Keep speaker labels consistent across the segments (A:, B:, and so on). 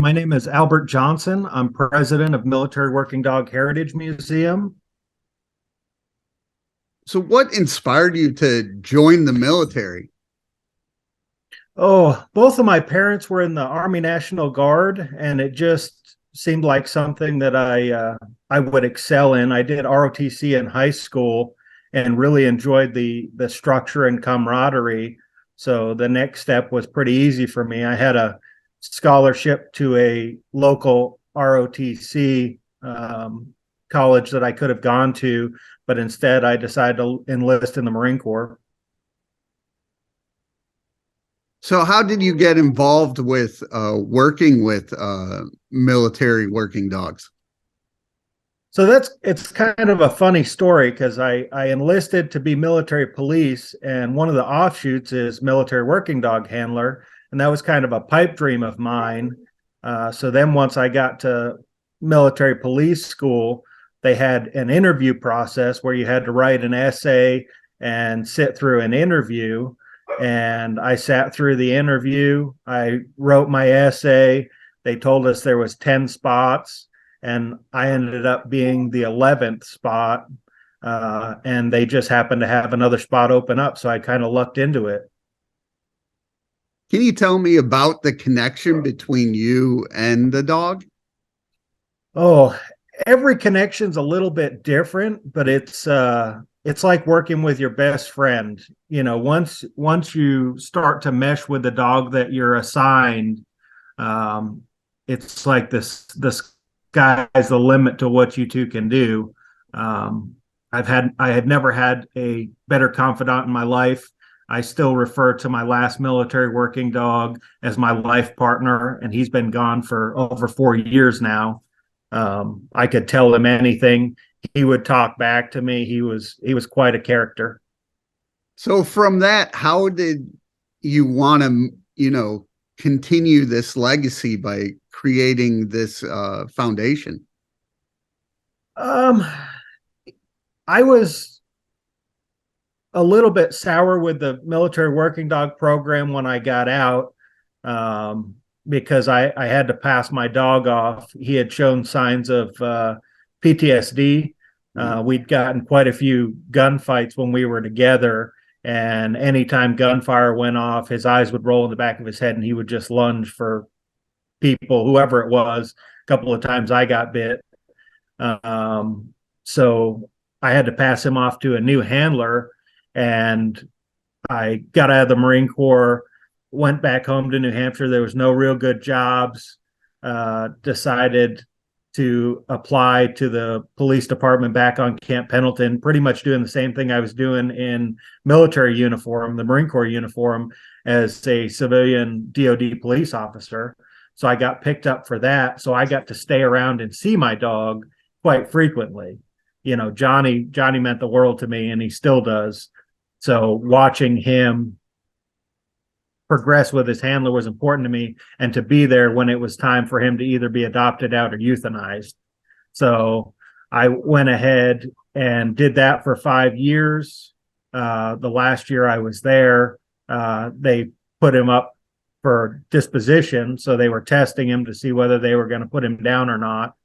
A: My name is Albert Johnson. I'm president of Military Working Dog Heritage Museum.
B: So, what inspired you to join the military?
A: Oh, both of my parents were in the Army National Guard, and it just seemed like something that I would excel in. I did ROTC in high school and really enjoyed the structure and camaraderie. So the next step was pretty easy for me. I had a scholarship to a local ROTC college that I could have gone to, but instead I decided to enlist in the Marine Corps.
B: So, how did you get involved with working with military working dogs?
A: So it's kind of a funny story because I enlisted to be military police, and one of the offshoots is military working dog handler, and that was kind of a pipe dream of mine. So then once I got to military police school, they had an interview process where you had to write an essay and sit through an interview. And I sat through the interview. I wrote my essay. They told us there was 10 spots, and I ended up being the 11th spot. And they just happened to have another spot open up, so I kind of lucked into it.
B: Can you tell me about the connection between you and the dog?
A: Oh, every connection's a little bit different, but it's like working with your best friend. You know, once you start to mesh with the dog that you're assigned, um, it's like the sky's the limit to what you two can do. Um, I have never had a better confidant in my life. I still refer to my last military working dog as my life partner, and he's been gone for over 4 years now. I could tell him anything. He would talk back to me. He was quite a character.
B: So, from that, how did you want to, continue this legacy by creating this foundation?
A: Um, I was a little bit sour with the military working dog program when I got out, because I had to pass my dog off. He had shown signs of PTSD. We'd gotten quite a few gunfights when we were together, and anytime gunfire went off, his eyes would roll in the back of his head, and he would just lunge for people, whoever it was. A couple of times I got bit. So I had to pass him off to a new handler, and I got out of the Marine Corps, went back home to New Hampshire. There was no real good jobs. Decided to apply to the police department back on Camp Pendleton, pretty much doing the same thing I was doing in military uniform, the Marine Corps uniform, as a civilian DOD police officer. So I got picked up for that. So I got to stay around and see my dog quite frequently. You know, Johnny meant the world to me, and he still does. So watching him progress with his handler was important to me, and to be there when it was time for him to either be adopted out or euthanized. So I went ahead and did that for 5 years. The last year I was there, they put him up for disposition. So they were testing him to see whether they were going to put him down or not.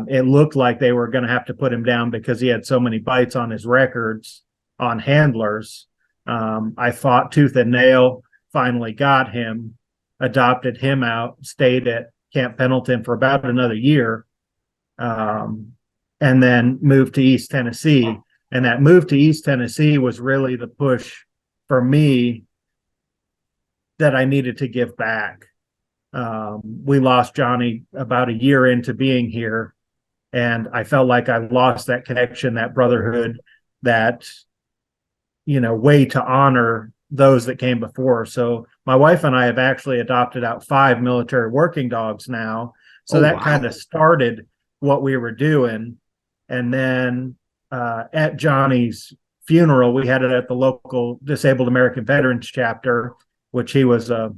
A: It looked like they were going to have to put him down because he had so many bites on his records on handlers. I fought tooth and nail, finally got him, adopted him out, stayed at Camp Pendleton for about another year, and then moved to East Tennessee. And that move to East Tennessee was really the push for me that I needed to give back. We lost Johnny about a year into being here, and I felt like I lost that connection, that brotherhood, that way to honor those that came before. So my wife and I have actually adopted out 5 military working dogs now. So that
B: Wow.
A: kind of started what we were doing. And then at Johnny's funeral, we had it at the local Disabled American Veterans chapter, which he was a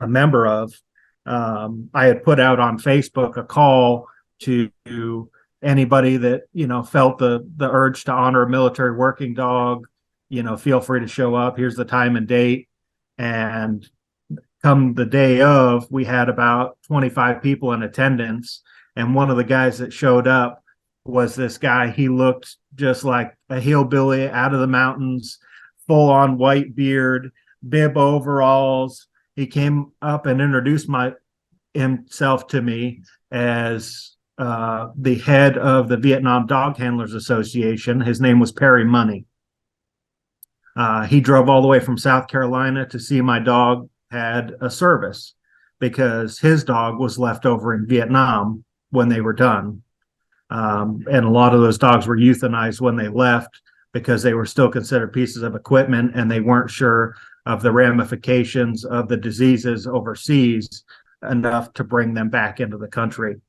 A: member of. I had put out on Facebook a call to anybody that felt the urge to honor a military working dog. Feel free to show up. Here's the time and date. And come the day of, we had about 25 people in attendance. And one of the guys that showed up was this guy. He looked just like a hillbilly out of the mountains, full on white beard, bib overalls. He came up and introduced himself to me as the head of the Vietnam Dog Handlers Association. His name was Perry Money. He drove all the way from South Carolina to see my dog had a service because his dog was left over in Vietnam when they were done. And a lot of those dogs were euthanized when they left because they were still considered pieces of equipment and they weren't sure of the ramifications of the diseases overseas enough to bring them back into the country.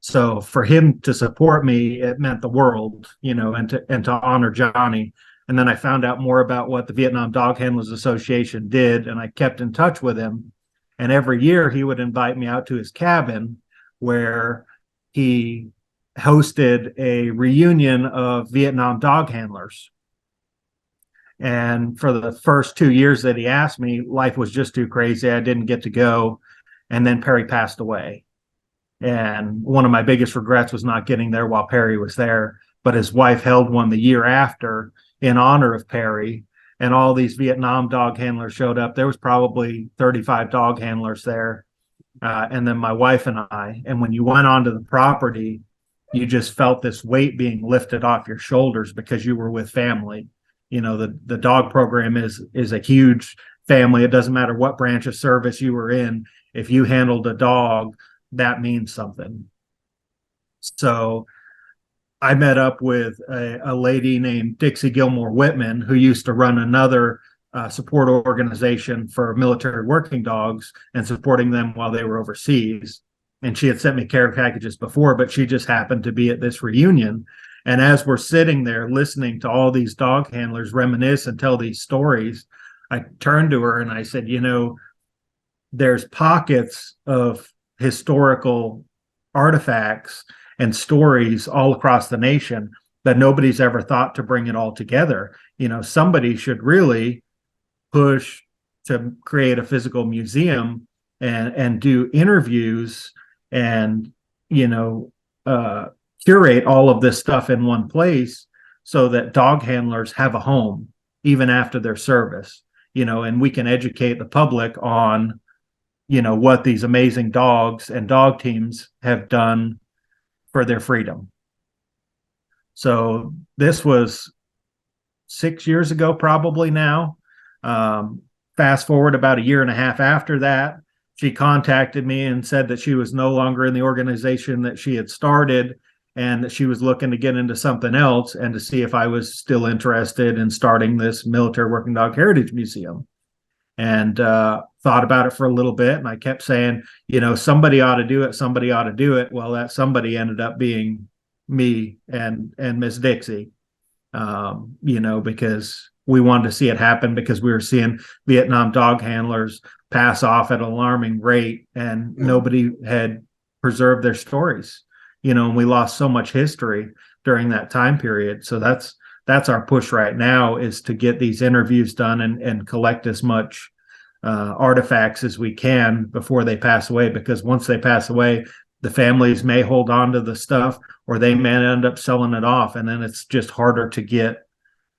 A: So for him to support me, it meant the world, and to honor Johnny. And then I found out more about what the Vietnam Dog Handlers Association did, and I kept in touch with him. And every year he would invite me out to his cabin where he hosted a reunion of Vietnam dog handlers. And for the first 2 years that he asked me, life was just too crazy. I didn't get to go. And then Perry passed away. And one of my biggest regrets was not getting there while Perry was there. But his wife held one the year after in honor of Perry. And all these Vietnam dog handlers showed up. There was probably 35 dog handlers there. And then my wife and I. And when you went onto the property, you just felt this weight being lifted off your shoulders because you were with family. The dog program is a huge family. It doesn't matter what branch of service you were in. If you handled a dog, that means something. So I met up with a lady named Dixie Gilmore Whitman, who used to run another support organization for military working dogs and supporting them while they were overseas. And she had sent me care packages before, but she just happened to be at this reunion. And as we're sitting there listening to all these dog handlers reminisce and tell these stories, I turned to her and I said, there's pockets of historical artifacts and stories all across the nation that nobody's ever thought to bring it all together. Somebody should really push to create a physical museum and do interviews and curate all of this stuff in one place so that dog handlers have a home even after their service, and we can educate the public on what these amazing dogs and dog teams have done for their freedom. So this was 6 years ago, probably now. Fast forward about a year and a half after that, she contacted me and said that she was no longer in the organization that she had started and that she was looking to get into something else and to see if I was still interested in starting this military working dog heritage museum. And thought about it for a little bit. And I kept saying, somebody ought to do it. Somebody ought to do it. Well, that somebody ended up being me and Miss Dixie, because we wanted to see it happen because we were seeing Vietnam dog handlers pass off at an alarming rate and nobody had preserved their stories, and we lost so much history during that time period. So that's our push right now, is to get these interviews done and collect as much artifacts as we can before they pass away, because once they pass away, the families may hold on to the stuff or they may end up selling it off. And then it's just harder to get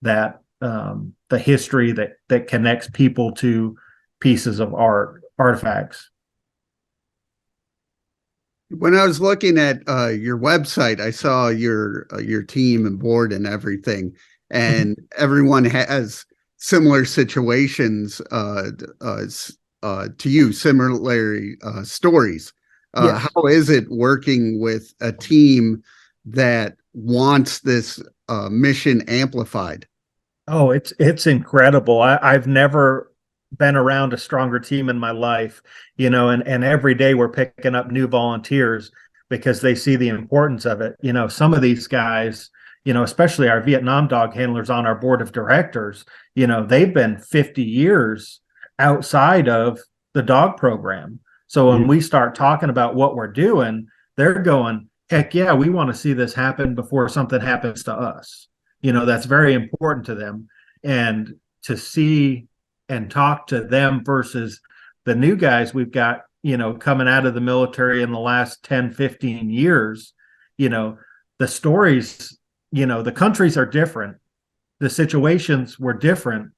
A: that the history that connects people to pieces of artifacts.
B: When I was looking at your website, I saw your team and board and everything, and everyone has similar situations to you, similar stories.
A: Yes.
B: How is it working with a team that wants this mission amplified?
A: Oh, it's incredible. I've never been around a stronger team in my life, and every day we're picking up new volunteers because they see the importance of it. Some of these guys, especially our Vietnam dog handlers on our board of directors, they've been 50 years outside of the dog program. So when we start talking about what we're doing, they're going, heck yeah, we want to see this happen before something happens to us. That's very important to them. And to see and talk to them versus the new guys we've got, coming out of the military in the last 10, 15 years, the stories, the countries are different. The situations were different,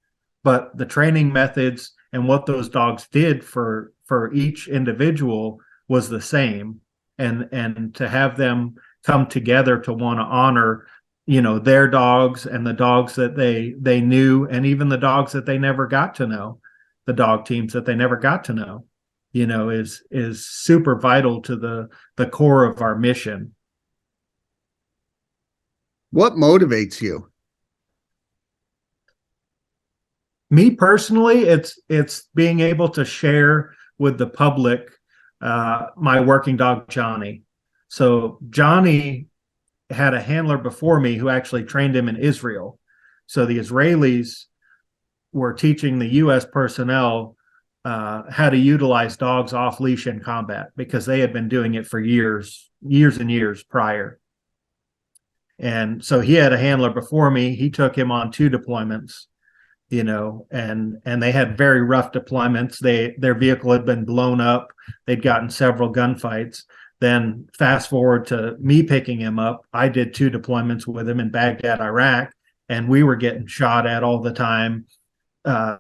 A: but the training methods and what those dogs did for each individual was the same. And to have them come together to want to honor, their dogs and the dogs that they knew, and even the dogs that they never got to know, the dog teams that they never got to know, is super vital to the core of our mission.
B: What motivates you?
A: Me personally, it's being able to share with the public my working dog Johnny. So Johnny had a handler before me who actually trained him in Israel. So the Israelis were teaching the U.S. personnel how to utilize dogs off leash in combat, because they had been doing it for years and years prior. And so he had a handler before me. He took him on 2 deployments, and they had very rough deployments. Their vehicle had been blown up. They'd gotten several gunfights. Then fast forward to me picking him up. I did 2 deployments with him in Baghdad, Iraq, and we were getting shot at all the time,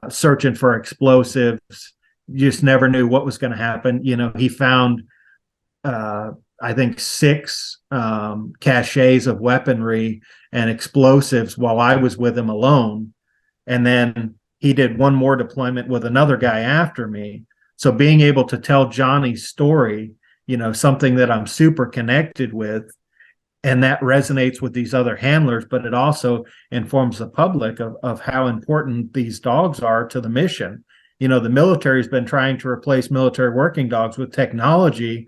A: searching for explosives. You just never knew what was going to happen. He found, I think, 6 caches of weaponry and explosives while I was with him alone. And then he did one more deployment with another guy after me. So being able to tell Johnny's story, something that I'm super connected with, and that resonates with these other handlers, but it also informs the public of how important these dogs are to the mission. The military's been trying to replace military working dogs with technology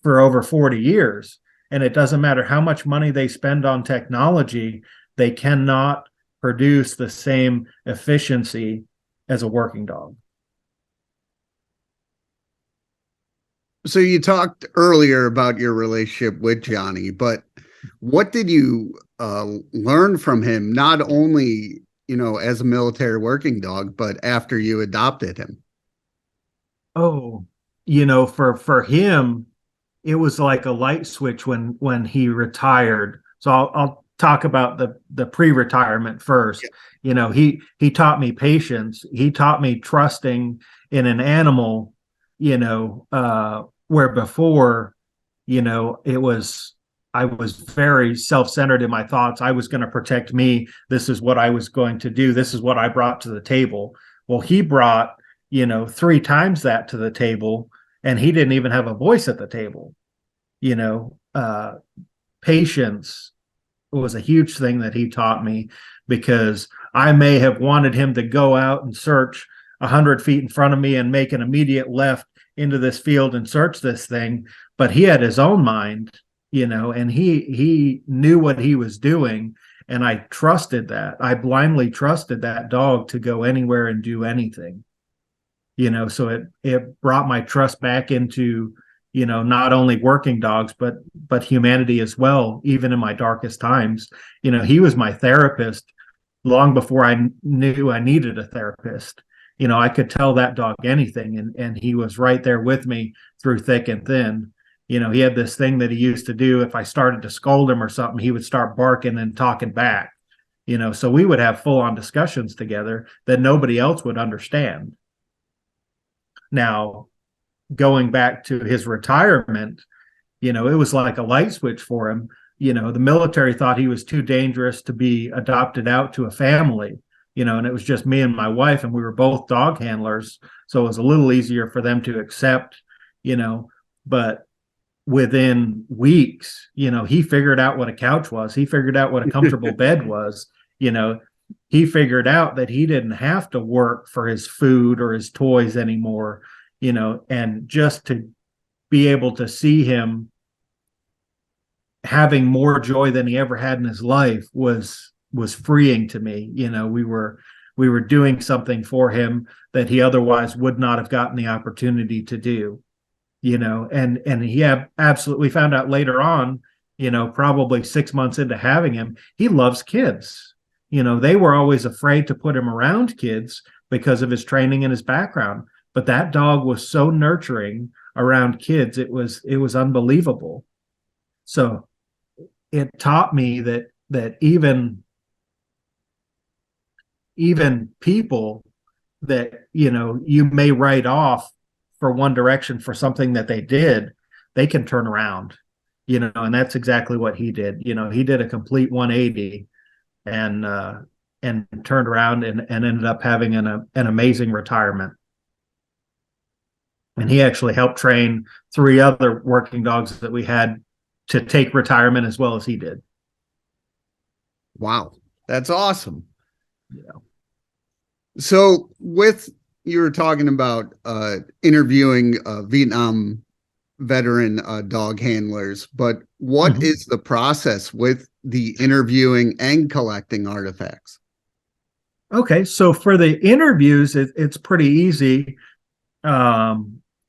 A: for over 40 years. And it doesn't matter how much money they spend on technology, they cannot produce the same efficiency as a working dog.
B: So you talked earlier about your relationship with Johnny, but what did you learn from him, not only, as a military working dog, but after you adopted him?
A: Oh, for him, it was like a light switch when he retired. So I'll talk about the pre-retirement first. Yeah. He taught me patience. He taught me trusting in an animal, where before, I was very self-centered in my thoughts. I was going to protect me. This is what I was going to do. This is what I brought to the table. Well, he brought, 3 times that to the table, and he didn't even have a voice at the table. Patience was a huge thing that he taught me, because I may have wanted him to go out and search 100 feet in front of me and make an immediate left into this field and search this thing, but he had his own mind, and he knew what he was doing, and I trusted that. I blindly trusted that dog to go anywhere and do anything. So it brought my trust back into, not only working dogs, but humanity as well, even in my darkest times. He was my therapist long before I knew I needed a therapist. I could tell that dog anything, and he was right there with me through thick and thin. He had this thing that he used to do. If I started to scold him or something, he would start barking and talking back. So we would have full-on discussions together that nobody else would understand. Now, going back to his retirement, it was like a light switch for him. The military thought he was too dangerous to be adopted out to a family, and it was just me and my wife, and we were both dog handlers. So it was a little easier for them to accept, but within weeks, he figured out what a couch was. He figured out what a comfortable bed was. He figured out that he didn't have to work for his food or his toys anymore, and just to be able to see him having more joy than he ever had in his life was freeing to me. We were doing something for him that he otherwise would not have gotten the opportunity to do, and he absolutely found out later on, probably 6 months into having him, he loves kids. They were always afraid to put him around kids because of his training and his background. but that dog was so nurturing around kids. It was unbelievable. So it taught me that even people that you may write off for one direction for something that they did, they can turn around, and that's exactly what he did. He did a complete 180 and turned around and ended up having an amazing retirement. And he actually helped train 3 other working dogs that we had to take retirement as well as he did.
B: Wow, that's awesome.
A: Yeah.
B: So with you were talking about interviewing Vietnam veteran dog handlers, but what is the process with the interviewing and collecting artifacts?
A: Okay, so for the interviews, it's pretty easy.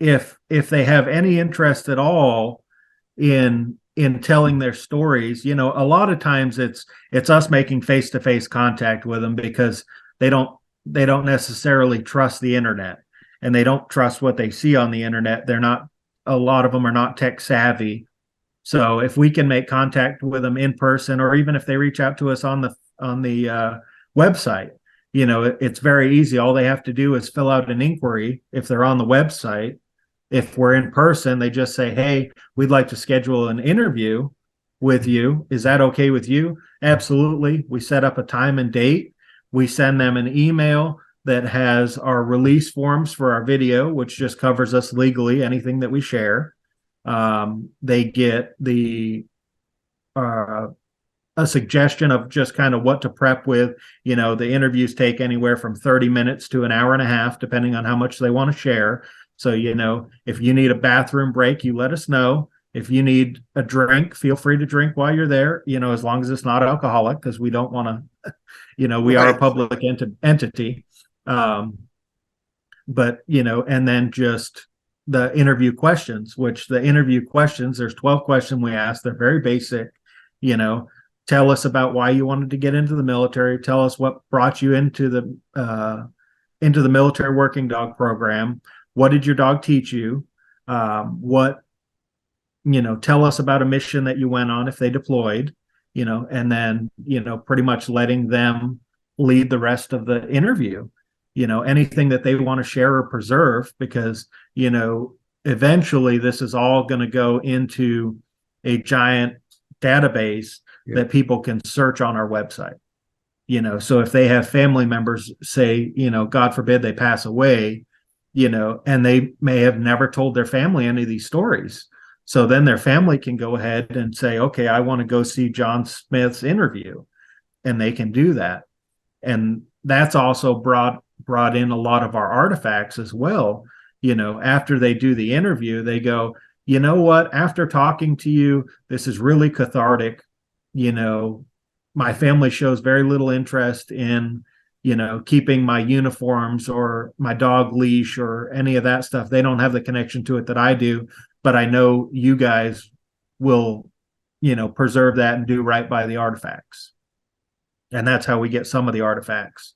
A: If they have any interest at all in telling their stories, a lot of times it's us making face-to-face contact with them because they don't necessarily trust the internet, and they don't trust what they see on the internet. A lot of them are not tech savvy. So if we can make contact with them in person, or even if they reach out to us on the website, it's very easy. All they have to do is fill out an inquiry if they're on the website. If we're in person, they just say, "Hey, we'd like to schedule an interview with you. Is that okay with you?" Absolutely. We set up a time and date. We send them an email that has our release forms for our video, which just covers us legally, anything that we share. They get a suggestion of just kind of what to prep with. The interviews take anywhere from 30 minutes to an hour and a half, depending on how much they want to share. So, if you need a bathroom break, you let us know. If you need a drink, feel free to drink while you're there, as long as it's not alcoholic, because we don't want to, we are a public entity. But, and then just the interview questions, there's 12 questions we ask. They're very basic. Tell us about why you wanted to get into the military. Tell us what brought you into the military working dog program. What did your dog teach you? Tell us about a mission that you went on if they deployed, and then, pretty much letting them lead the rest of the interview. Anything that they want to share or preserve, because, eventually this is all going to go into a giant database that people can search on our website. So if they have family members, say, God forbid they pass away, and they may have never told their family any of these stories. So then their family can go ahead and say, okay, I want to go see John Smith's interview, and they can do that. And that's also brought in a lot of our artifacts as well. After they do the interview, they go, you know what, after talking to you, this is really cathartic. My family shows very little interest in, keeping my uniforms or my dog leash or any of that stuff. They don't have the connection to it that I do, but I know you guys will, preserve that and do right by the artifacts. And that's how we get some of the artifacts.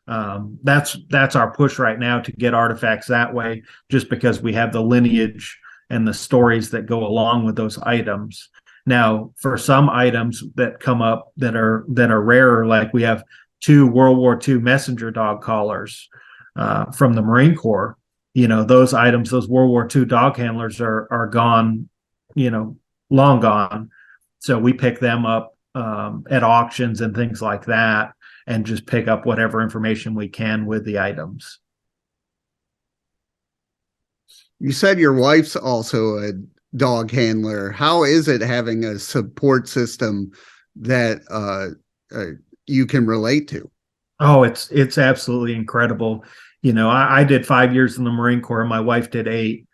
A: That's our push right now, to get artifacts that way, just because we have the lineage and the stories that go along with those items. Now, for some items that come up that are rarer, like we have 2 World War II messenger dog collars from the Marine Corps. Those items, those World War II dog handlers are gone, long gone. So we pick them up at auctions and things like that, and just pick up whatever information we can with the items.
B: You said your wife's also a dog handler. How is it having a support system that you can relate to?
A: Oh, it's absolutely incredible. I did 5 years in the Marine Corps. My wife did 8.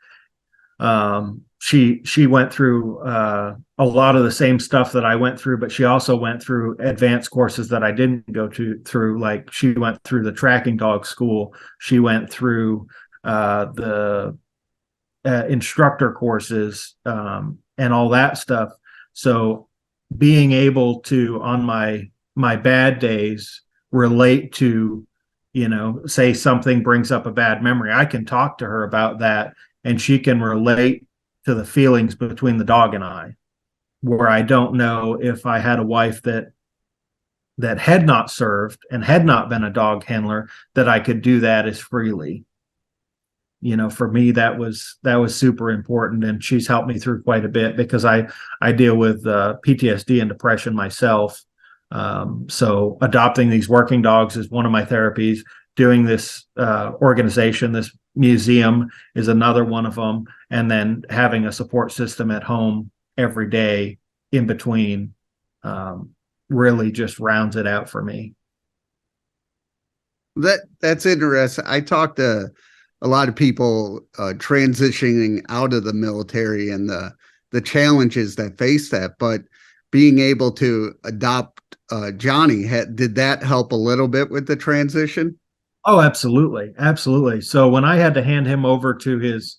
A: She went through a lot of the same stuff that I went through, but she also went through advanced courses that I didn't go through. Like, she went through the tracking dog school. She went through the instructor courses and all that stuff. So being able to, on my bad days, relate to say something brings up a bad memory, I can talk to her about that, and she can relate to the feelings between the dog and I, where I don't know if I had a wife that had not served and had not been a dog handler, that I could do that as freely. For me, that was super important, and she's helped me through quite a bit, because I deal with PTSD and depression myself. So adopting these working dogs is one of my therapies. Doing this organization, this museum, is another one of them, and then having a support system at home every day in between really just rounds it out for me.
B: That's interesting. I talked to a lot of people transitioning out of the military and the challenges that face that, but being able to adopt Johnny, did that help a little bit with the transition?
A: Oh, absolutely. Absolutely. So when I had to hand him over to his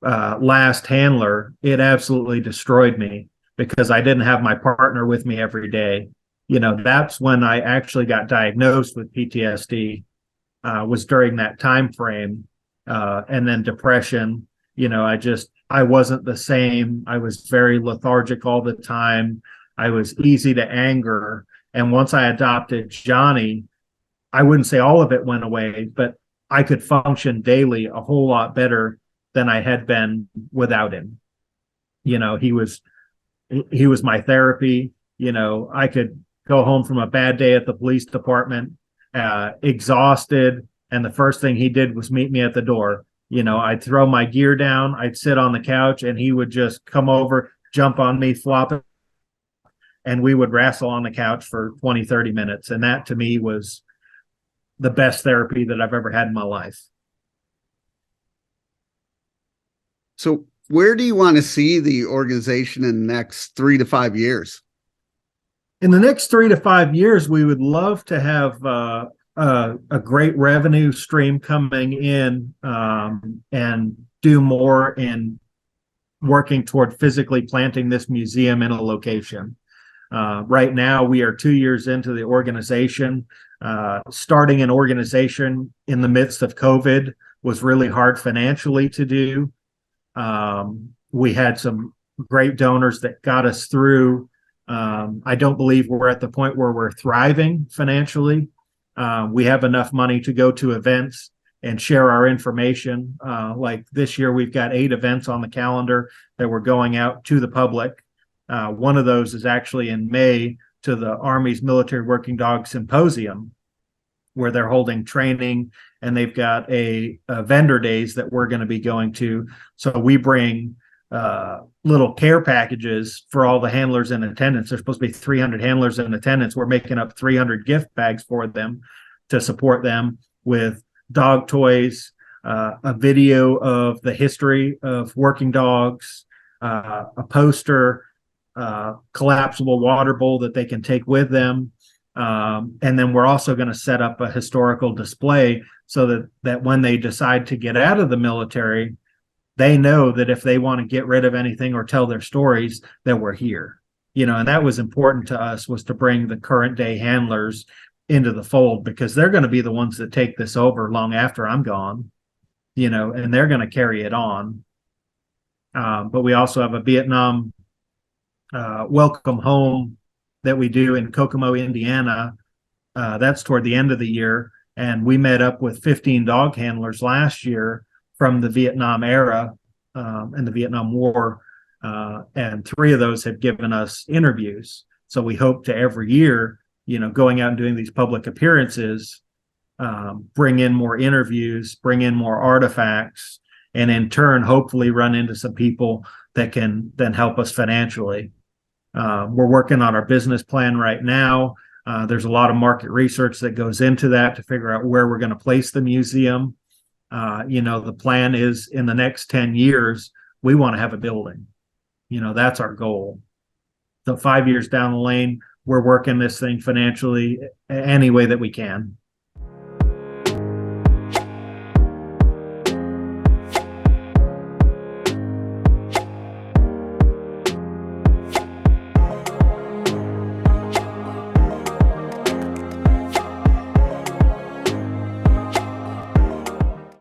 A: last handler, it absolutely destroyed me, because I didn't have my partner with me every day. That's when I actually got diagnosed with PTSD, was during that time frame. And then depression, I wasn't the same. I was very lethargic all the time. I was easy to anger. And once I adopted Johnny, I wouldn't say all of it went away, but I could function daily a whole lot better than I had been without him. He was my therapy. I could go home from a bad day at the police department, exhausted, and the first thing he did was meet me at the door. I'd throw my gear down, I'd sit on the couch, and he would just come over, jump on me, flop it, and we would wrestle on the couch for 20, 30 minutes. And that to me was the best therapy that I've ever had in my life.
B: So where do you want to see the organization in the next 3 to 5 years?
A: In the next 3 to 5 years, we would love to have a great revenue stream coming in, and do more in working toward physically planting this museum in a location. Right now, we are 2 years into the organization. Starting an organization in the midst of COVID was really hard financially to do. We had some great donors that got us through. I don't believe we're at the point where we're thriving financially. We have enough money to go to events and share our information. Like this year, we've got 8 events on the calendar that we're going out to the public. One of those is actually in May, to the Army's Military Working Dog Symposium, where they're holding training, and they've got a vendor days that we're going to be going to. So we bring little care packages for all the handlers in attendance. There's supposed to be 300 handlers in attendance. We're making up 300 gift bags for them to support them with dog toys, a video of the history of working dogs, a poster, collapsible water bowl that they can take with them. And then we're also going to set up a historical display, so that when they decide to get out of the military, they know that if they want to get rid of anything or tell their stories, that we're here. And that was important to us, was to bring the current day handlers into the fold, because they're going to be the ones that take this over long after I'm gone, and they're going to carry it on. But we also have a Vietnam welcome home that we do in Kokomo, Indiana. That's toward the end of the year. And we met up with 15 dog handlers last year from the Vietnam era and the Vietnam War. And 3 of those have given us interviews. So we hope to every year, going out and doing these public appearances, bring in more interviews, bring in more artifacts, and in turn, hopefully run into some people that can then help us financially. We're working on our business plan right now. There's a lot of market research that goes into that to figure out where we're going to place the museum. The plan is, in the next 10 years, we want to have a building. That's our goal. So 5 years down the lane, we're working this thing financially any way that we can.